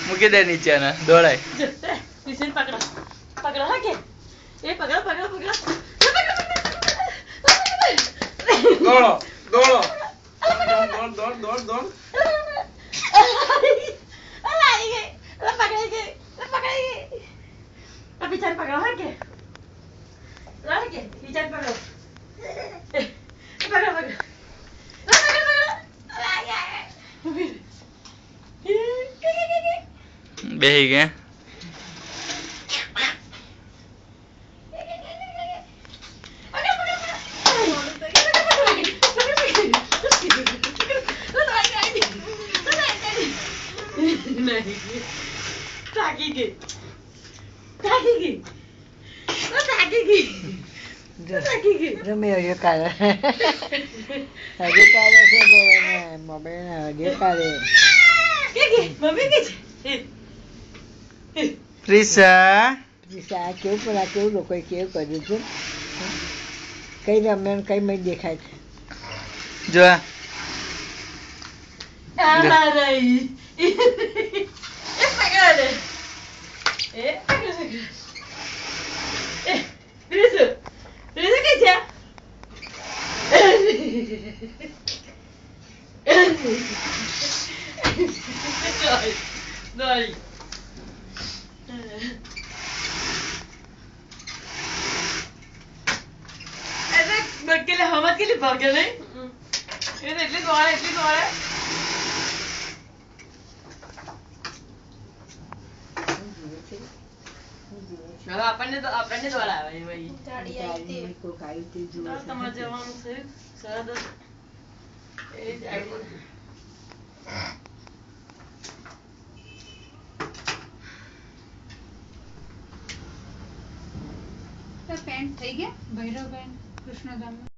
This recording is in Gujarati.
મૂકી દે નીચે ને દોડાય પકડો હા કે એ પકડો દોડો દોડ Bicara pakai lagi. Bicara pakai. Pakai. બેહી ગયા Rumi audio kare. Audio kare se boleh mobil audio kare. પ્રિસા Bisa કેવું પેલા કેવું લોકોએ કેવું કર્યું છે કઈ રમે ને કઈ મય દેખાય છે જો હમત કેટલી ભાગ્ય નહીં એટલી દોડે આપણને દોડાવે તમારે જવાનું છે સરદ એ જ પેન્ટ થઈ ગયા ભૈરવ બેન કૃષ્ણધામ